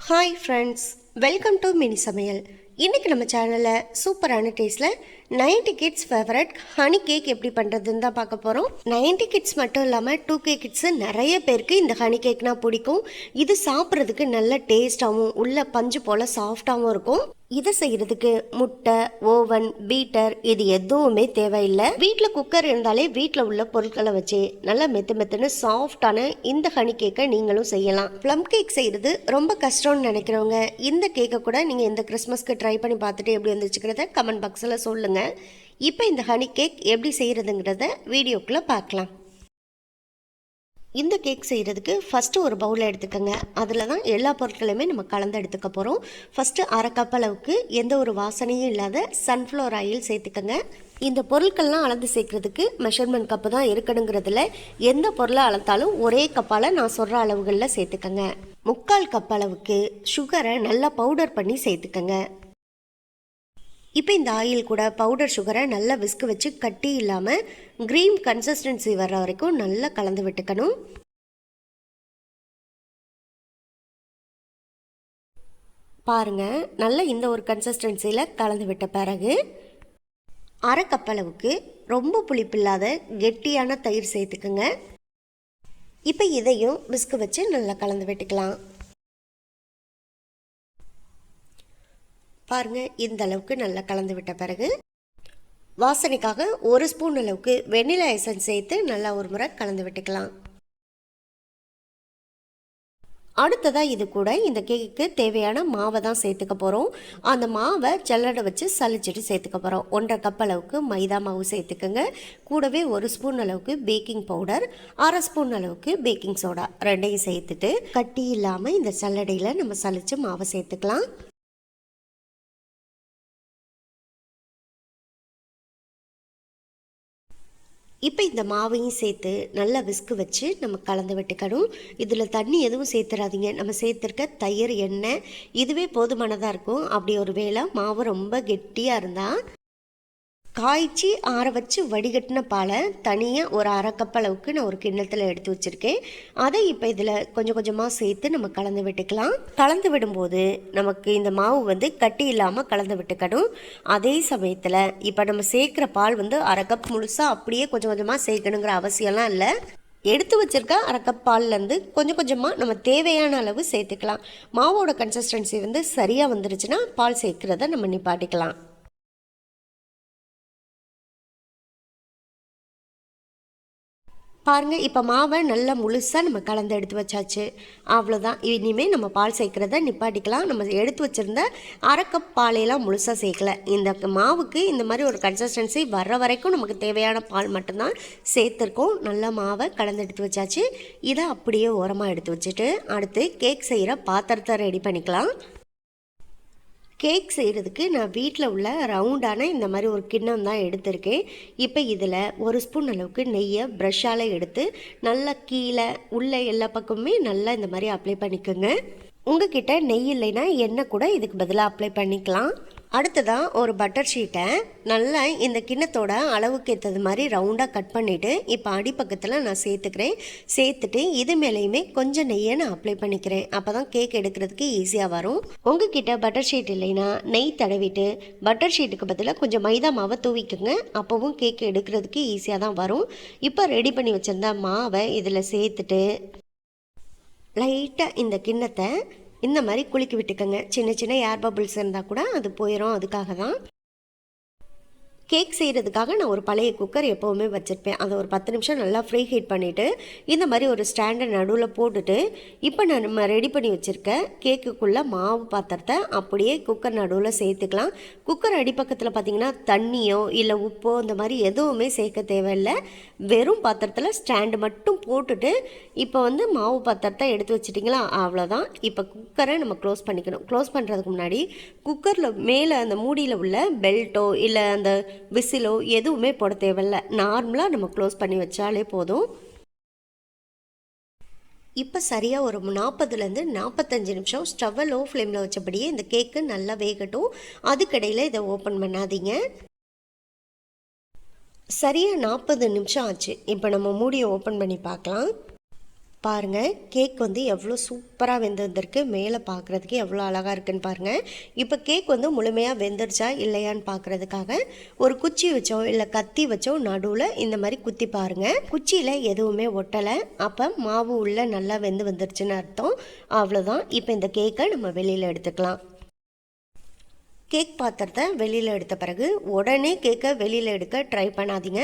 Hi friends, welcome to mini சமையல். இன்றைக்கி நம்ம சேனலில் சூப்பரான டேஸ்ட்டில் 90 கிட்ஸ் ஃபேவரட் ஹனி கேக் எப்படி பண்ணுறதுன்னு தான் பார்க்க போகிறோம். 90 கிட்ஸ் மட்டும் இல்லாமல் 2K கிட்ஸு நிறைய பேருக்கு இந்த ஹனி கேக்னால் பிடிக்கும். இது சாப்பிட்றதுக்கு நல்ல டேஸ்ட்டாகவும் உள்ள பஞ்சு போல் சாஃப்டாகவும் இருக்கும். இதை செய்கிறதுக்கு முட்டை, ஓவன், பீட்டர் இது எதுவுமே தேவையில்லை. வீட்டில் குக்கர் இருந்தாலே வீட்டில் உள்ள பொருட்களை வச்சு நல்லா மெத்துன்னு சாஃப்டான இந்த ஹனி கேக்கை நீங்களும் செய்யலாம். ப்ளம் கேக் செய்கிறது ரொம்ப கஷ்டம்னு நினைக்கிறவங்க இந்த கேக்கை கூட நீங்கள் இந்த கிறிஸ்மஸ்க்கு ட்ரை பண்ணி பார்த்துட்டு எப்படி வந்துச்சுக்கிறத கமெண்ட் பாக்ஸில் சொல்லுங்கள். இப்போ இந்த ஹனி கேக் எப்படி செய்கிறதுங்கிறத வீடியோக்குள்ளே பார்க்கலாம். இந்த கேக் செய்கிறதுக்கு ஃபஸ்ட்டு ஒரு பவுலில் எடுத்துக்கோங்க. அதில் தான் எல்லா பொருட்களையுமே நம்ம கலந்து எடுத்துக்க போகிறோம். ஃபஸ்ட்டு அரை கப் அளவுக்கு எந்த ஒரு வாசனையும் இல்லாத சன்ஃப்ளவர் ஆயில் சேர்த்துக்கோங்க. இந்த பொருட்கள்லாம் அளந்து சேர்க்குறதுக்கு மெஷர்மெண்ட் கப்பு தான் இருக்கணுங்கிறதுல எந்த பொருளை அளந்தாலும் ஒரே கப்பால் நான் சொல்கிற அளவுகளில் சேர்த்துக்கோங்க. 3/4 கப் அளவுக்கு சுகரை நல்லா பவுடர் பண்ணி சேர்த்துக்கோங்க. இப்போ இந்த ஆயில் கூட பவுடர் சுகரை நல்லா விஸ்கு வச்சு கட்டி இல்லாமல் க்ரீன் கன்சிஸ்டன்சி வர்ற வரைக்கும் நல்லா கலந்து விட்டுக்கணும். பாருங்கள், நல்லா இந்த ஒரு கன்சிஸ்டன்சியில் கலந்து விட்ட பிறகு அரை கப் அளவுக்கு ரொம்ப புளிப்பில்லாத கெட்டியான தயிர் சேர்த்துக்குங்க. இப்போ இதையும் விஸ்கு வச்சு நல்லா கலந்து விட்டுக்கலாம். பாருங்கள், இந்த அளவுக்கு நல்லா கலந்து விட்ட பிறகு வாசனைக்காக 1 ஸ்பூன் அளவுக்கு வெண்ணிலா எசன்ஸ் சேர்த்து நல்லா ஒரு முறை கலந்து விட்டுக்கலாம். அடுத்ததாக இது கூட இந்த கேக்குக்கு தேவையான மாவை தான் சேர்த்துக்க போகிறோம். அந்த மாவை ஜல்லடை வச்சு சலிச்சிட்டு சேர்த்துக்க போகிறோம். 1/2 கப் அளவுக்கு மைதா மாவு சேர்த்துக்கோங்க. கூடவே 1 ஸ்பூன் அளவுக்கு பேக்கிங் பவுடர், 1/2 ஸ்பூன் அளவுக்கு பேக்கிங் சோடா ரெண்டையும் சேர்த்துட்டு கட்டி இல்லாமல் இந்த சல்லடையில் நம்ம சலிச்சு மாவை சேர்த்துக்கலாம். இப்போ இந்த மாவையும் சேர்த்து நல்லா விஸ்கு வச்சு நம்ம கலந்து விட்டுக்கணும். இதில் தண்ணி எதுவும் சேர்த்துறாதீங்க. நம்ம சேர்த்துருக்க தயிர், எண்ணெய் இதுவே போதுமானதாக இருக்கும். அப்படி ஒரு வேளை மாவு ரொம்ப கெட்டியாக இருந்தால் காய்ச்சி ஆற வச்சு வடிகட்டின பாலை தனியாக ஒரு அரை கப் அளவுக்கு நான் ஒரு கிண்ணத்தில் எடுத்து வச்சுருக்கேன். அதை இப்போ இதில் கொஞ்சம் கொஞ்சமாக சேர்த்து நம்ம கலந்து விட்டுக்கலாம். கலந்து விடும்போது நமக்கு இந்த மாவு வந்து கட்டி இல்லாமல் கலந்து விட்டுக்கணும். அதே சமயத்தில் இப்போ நம்ம சேர்க்குற பால் வந்து அரை கப் முழுசாக அப்படியே கொஞ்சம் கொஞ்சமாக சேர்க்கணுங்கிற அவசியம்லாம் இல்லை. எடுத்து வச்சுருக்க அரை கப் பால்லேருந்து கொஞ்சம் கொஞ்சமாக நம்ம தேவையான அளவு சேர்த்துக்கலாம். மாவோட கன்சிஸ்டன்சி வந்து சரியாக வந்துருச்சுன்னா பால் சேர்க்குறத நம்ம நிப்பாட்டிக்கலாம். பாருங்கள், இப்போ மாவை நல்லா முழுசாக நம்ம கலந்து எடுத்து வச்சாச்சு. அவ்வளோதான். இனிமேல் நம்ம பால் சேர்க்குறத நிப்பாட்டிக்கலாம். நம்ம எடுத்து வச்சுருந்த அரை கப் பாலையெல்லாம் முழுசாக சேர்க்கலை. இந்த மாவுக்கு இந்த மாதிரி ஒரு கன்சிஸ்டன்சி வர்ற வரைக்கும் நமக்கு தேவையான பால் மட்டும்தான் சேர்த்துருக்கோம். நல்லா மாவை கலந்து எடுத்து வச்சாச்சு. இதை அப்படியே ஓரமாக எடுத்து வச்சுட்டு அடுத்து கேக் செய்கிற பாத்திரத்தை ரெடி பண்ணிக்கலாம். கேக் செய்கிறதுக்கு நான் வீட்டில் உள்ள ரவுண்டான இந்த மாதிரி ஒரு கிண்ணம் தான் எடுத்திருக்கேன். இப்போ இதில் 1 ஸ்பூன் அளவுக்கு நெய்யை ப்ரஷ்ஷால் எடுத்து நல்லா கீழே உள்ள எல்லா பக்கமுமே நல்லா இந்த மாதிரி அப்ளை பண்ணிக்கோங்க. உங்ககிட்ட நெய் இல்லைன்னா எண்ணெய் கூட இதுக்கு பதிலாக அப்ளை பண்ணிக்கலாம். அடுத்ததாக ஒரு பட்டர் ஷீட்டை நல்லா இந்த கிண்ணத்தோட அளவுக்கு ஏற்றது மாதிரி ரவுண்டாக கட் பண்ணிவிட்டு இப்போ அடிப்பக்கத்தில் நான் சேர்த்துட்டு இது மேலேயுமே கொஞ்சம் நெய்யை நான் அப்ளை பண்ணிக்கிறேன். அப்போ தான் கேக் எடுக்கிறதுக்கு ஈஸியாக வரும். உங்ககிட்ட பட்டர் ஷீட் இல்லைன்னா நெய் தடவிட்டு பட்டர் ஷீட்டுக்கு பதிலாக கொஞ்சம் மைதா மாவை தூவிக்குங்க. அப்போவும் கேக் எடுக்கிறதுக்கு ஈஸியாக தான் வரும். இப்போ ரெடி பண்ணி வச்சுருந்த மாவை இதில் சேர்த்துட்டு லைட்டாக இந்த கிண்ணத்தை இந்த மாதிரி குலுக்கி விட்டுக்கோங்க. சின்ன சின்ன ஏர் பபிள்ஸ் இருந்தால் கூட அது போயிடும். அதுக்காக தான் கேக் செய்கிறதுக்காக நான் ஒரு பழைய குக்கர் எப்போவுமே வச்சுருப்பேன். அதை ஒரு 10 நிமிஷம் நல்லா ஃப்ரீ ஹீட் பண்ணிவிட்டு இந்த மாதிரி ஒரு ஸ்டாண்டை நடுவில் போட்டுட்டு இப்போ நம்ம ரெடி பண்ணி வச்சுருக்க கேக்குக்குள்ளே மாவு பாத்திரத்தை அப்படியே குக்கர் நடுவில் சேர்த்துக்கலாம். குக்கர் அடிப்பக்கத்தில் பார்த்திங்கன்னா தண்ணியோ இல்லை உப்போ இந்த மாதிரி எதுவுமே சேர்க்க தேவையில்லை. வெறும் பாத்திரத்தில் ஸ்டாண்டு மட்டும் போட்டுட்டு இப்போ வந்து மாவு பாத்திரத்தை எடுத்து வச்சிட்டிங்களா, அவ்வளோதான். இப்போ குக்கரை நம்ம க்ளோஸ் பண்ணிக்கணும். க்ளோஸ் பண்ணுறதுக்கு முன்னாடி குக்கரில் மேலே அந்த மூடியில் உள்ள பெல்ட்டோ இல்லை அந்த விசிலோ எதுவுமே போட தேவையில்லை. நார்மலாக நம்ம க்ளோஸ் பண்ணி வச்சாலே போதும். இப்போ சரியாக ஒரு 40லேருந்து 45 நிமிஷம் ஸ்டவ்வை லோ ஃப்ளேமில் வச்சபடியே இந்த கேக்கு நல்லா வேகட்டும். அதுக்கிடையில் இதை ஓப்பன் பண்ணாதீங்க. சரியாக 40 நிமிஷம் ஆச்சு. இப்போ நம்ம மூடியை ஓப்பன் பண்ணி பார்க்கலாம். பாருங்கள் கேக் வந்து எவ்வளோ சூப்பராக வெந்திருக்கு. மேலே பார்க்குறதுக்கு எவ்வளோ அழகாக இருக்குன்னு பாருங்கள். இப்போ கேக் வந்து முழுமையாக வெந்துருச்சா இல்லையான்னு பார்க்குறதுக்காக ஒரு குச்சி வச்சோ இல்லை கத்தி வச்சோ நடுவில் இந்த மாதிரி குத்தி பாருங்கள். குச்சியில் எதுவுமே ஒட்டலை, அப்போ மாவு உள்ளே நல்லா வெந்து வந்துருச்சுன்னு அர்த்தம். அவ்வளோதான். இப்போ இந்த கேக்கை நம்ம வெளியில் எடுத்துக்கலாம். கேக் பாத்திரத்தை வெளியில் எடுத்த பிறகு உடனே கேக்கை வெளியில் எடுக்க ட்ரை பண்ணாதீங்க.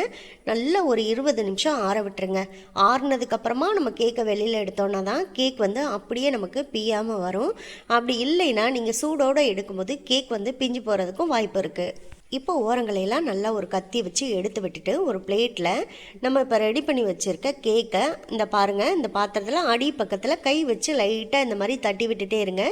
நல்லா ஒரு 20 நிமிஷம் ஆற விட்டுருங்க. ஆறுனதுக்கப்புறமா நம்ம கேக்கை வெளியில் எடுத்தோன்னா தான் கேக் வந்து அப்படியே நமக்கு பிய்யாமல் வரும். அப்படி இல்லைன்னா நீங்கள் சூடோடு எடுக்கும்போது கேக் வந்து பிஞ்சு போகிறதுக்கும் வாய்ப்பு இருக்குது. இப்போ ஓரங்களையெல்லாம் நல்லா ஒரு கத்தி வச்சு எடுத்து விட்டுட்டு ஒரு பிளேட்டில் நம்ம இப்போ ரெடி பண்ணி வச்சுருக்க கேக்கை இந்த பாருங்கள், இந்த பாத்திரத்தில் அடி பக்கத்தில் கை வச்சு லைட்டாக இந்த மாதிரி தட்டி விட்டுட்டே இருங்க.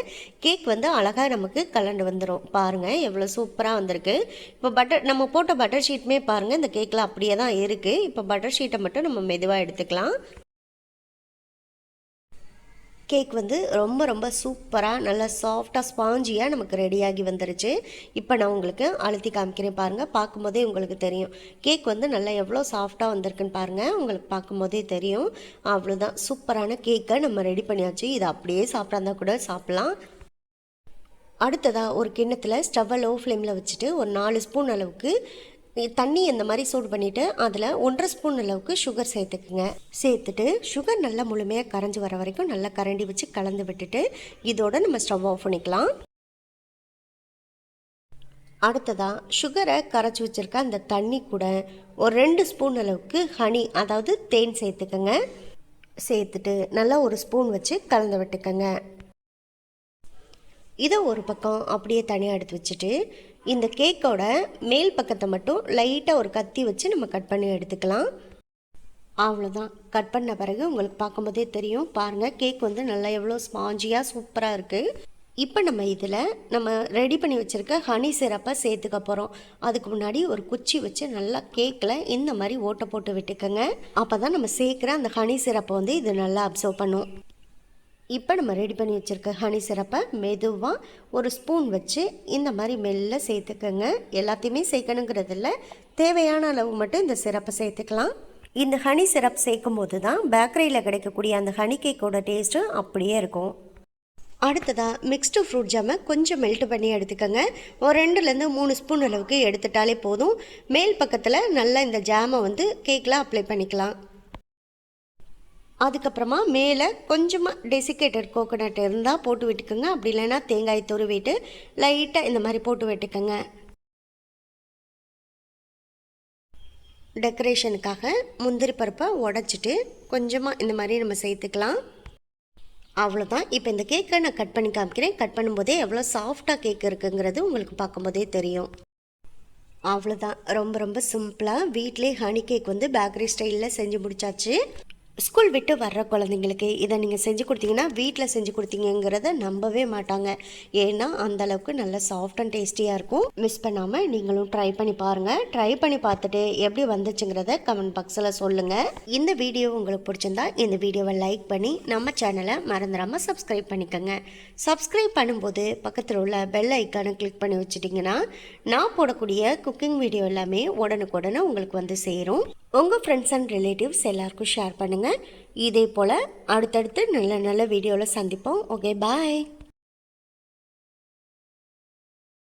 கேக் வந்து அழகாக நமக்கு கலண்டு வந்துடும். பாருங்கள் எவ்வளோ சூப்பராக வந்திருக்கு. இப்போ நம்ம போட்ட பட்டர் ஷீட்டுமே பாருங்கள் இந்த கேக்கில் அப்படியே தான் இருக்குது. இப்போ பட்டர் ஷீட்டை மட்டும் நம்ம மெதுவாக எடுத்துக்கலாம். கேக் வந்து ரொம்ப ரொம்ப சூப்பராக நல்லா சாஃப்டாக ஸ்பாஞ்சியாக நமக்கு ரெடியாகி வந்துருச்சு. இப்போ நான் உங்களுக்கு அழுத்தி காமிக்கிறேன் பாருங்கள். பார்க்கும்போதே உங்களுக்கு தெரியும் கேக் வந்து நல்லா எவ்வளோ சாஃப்டாக வந்திருக்குன்னு பாருங்கள். உங்களுக்கு பார்க்கும்போதே தெரியும். அவ்வளோதான், சூப்பரான கேக்கை நம்ம ரெடி பண்ணியாச்சு. இதை அப்படியே சாப்பிட்றதா கூட சாப்பிட்லாம். அடுத்ததாக ஒரு கிண்ணத்தில் ஸ்டவ்வை லோ ஃப்ளேமில் வச்சுட்டு ஒரு 4 ஸ்பூன் அளவுக்கு தண்ணி இந்த மாதிரி சூடு பண்ணிவிட்டு அதில் 1.5 ஸ்பூன் அளவுக்கு சுகர் சேர்த்துக்குங்க. சேர்த்துட்டு சுகர் நல்லா முழுமையாக கரைஞ்சி வர வரைக்கும் நல்லா கரண்டி வச்சு கலந்து விட்டுட்டு இதோட நம்ம ஸ்டவ் ஆஃப் பண்ணிக்கலாம். அடுத்ததாக சுகரை கரைச்சி வச்சுருக்க அந்த தண்ணி கூட ஒரு 2 ஸ்பூன் அளவுக்கு ஹனி, அதாவது தேன் சேர்த்துக்கங்க. சேர்த்துட்டு நல்லா ஒரு ஸ்பூன் வச்சு கலந்து விட்டுக்கங்க. இதை ஒரு பக்கம் அப்படியே தனியாக எடுத்து வச்சுட்டு இந்த கேக்கோட மேல் பக்கத்தை மட்டும் லைட்டாக ஒரு கத்தி வச்சு நம்ம கட் பண்ணி எடுத்துக்கலாம். அவ்வளோதான். கட் பண்ண பிறகு உங்களுக்கு பார்க்கும்போதே தெரியும் பாருங்கள், கேக் வந்து நல்லா எவ்வளோ ஸ்பாஞ்சியாக சூப்பராக இருக்குது. இப்போ நம்ம இதில் நம்ம ரெடி பண்ணி வச்சுருக்க ஹனி சிரப்பை சேர்த்துக்க போகிறோம். அதுக்கு முன்னாடி ஒரு குச்சி வச்சு நல்லா கேக்கில் இந்த மாதிரி ஓட்டை போட்டு விட்டுக்கோங்க. அப்போ தான் நம்ம சேர்க்குற அந்த ஹனி சிரப்பை வந்து இது நல்லா அப்சர்வ் பண்ணும். இப்போ நம்ம ரெடி பண்ணி வச்சுருக்க ஹனி சிரப்பை மெதுவாக ஒரு ஸ்பூன் வச்சு இந்த மாதிரி மெல்ல சேர்த்துக்கோங்க. எல்லாத்தையுமே சேர்க்கணுங்கிறது இல்லை, தேவையான அளவு மட்டும் இந்த சிரப்பை சேர்த்துக்கலாம். இந்த ஹனி சிரப் சேர்க்கும் போது தான் பேக்கரியில் கிடைக்கக்கூடிய அந்த ஹனி கேக்கோட டேஸ்ட்டு அப்படியே இருக்கும். அடுத்ததாக மிக்ஸ்டு ஃப்ரூட் ஜாமை கொஞ்சம் மெல்ட் பண்ணி எடுத்துக்கோங்க. ஒரு 2லேருந்து 3 ஸ்பூன் அளவுக்கு எடுத்துட்டாலே போதும். மேல் பக்கத்தில் நல்லா இந்த ஜாமை வந்து கேக்கில் அப்ளை பண்ணிக்கலாம். அதுக்கப்புறமா மேலே கொஞ்சமாக டெசிகேட்டட் கோகோனட் இருந்தால் போட்டு விட்டுக்கோங்க. அப்படி இல்லைன்னா தேங்காய் துருவிட்டு லைட்டாக இந்த மாதிரி போட்டு விட்டுக்கோங்க. டெக்கரேஷனுக்காக முந்திரி பருப்பை உடச்சிட்டு கொஞ்சமாக இந்த மாதிரி நம்ம சேர்த்துக்கலாம். அவ்வளோதான். இப்போ இந்த கேக்கை நான் கட் பண்ணி காமிக்கிறேன். கட் பண்ணும்போதே எவ்வளோ சாஃப்டாக கேக் இருக்குங்கிறது உங்களுக்கு பார்க்கும்போதே தெரியும். அவ்வளோதான், ரொம்ப ரொம்ப சிம்பிளாக வீட்டிலே ஹனி கேக் வந்து பேக்கரி ஸ்டைலில் செஞ்சு முடிச்சாச்சு. ஸ்கூல் விட்டு வர்ற குழந்தைங்களுக்கு இதை நீங்கள் செஞ்சு கொடுத்தீங்கன்னா வீட்டில் செஞ்சு கொடுத்தீங்கிறத நம்பவே மாட்டாங்க. ஏன்னா அந்தளவுக்கு நல்ல சாஃப்ட் அண்ட் டேஸ்டியாக இருக்கும். மிஸ் பண்ணாமல் நீங்களும் ட்ரை பண்ணி பாருங்கள். ட்ரை பண்ணி பார்த்துட்டு எப்படி வந்துச்சுங்கிறத கமெண்ட் பாக்ஸில் சொல்லுங்கள். இந்த வீடியோ உங்களுக்கு பிடிச்சிருந்தா இந்த வீடியோவை லைக் பண்ணி நம்ம சேனலை மறந்துடாமல் சப்ஸ்கிரைப் பண்ணிக்கோங்க. சப்ஸ்கிரைப் பண்ணும்போது பக்கத்தில் உள்ள பெல் ஐக்கானை கிளிக் பண்ணி வச்சுட்டிங்கன்னா நான் போடக்கூடிய குக்கிங் வீடியோ எல்லாமே உடனுக்குடனே உங்களுக்கு வந்து சேரும். உங்கள் ஃப்ரெண்ட்ஸ் அண்ட் ரிலேட்டிவ்ஸ் எல்லாருக்கும் ஷேர் பண்ணுங்கள். இதே போல் அடுத்தடுத்து நல்ல நல்ல வீடியோவில் சந்திப்போம். ஓகே, பாய்.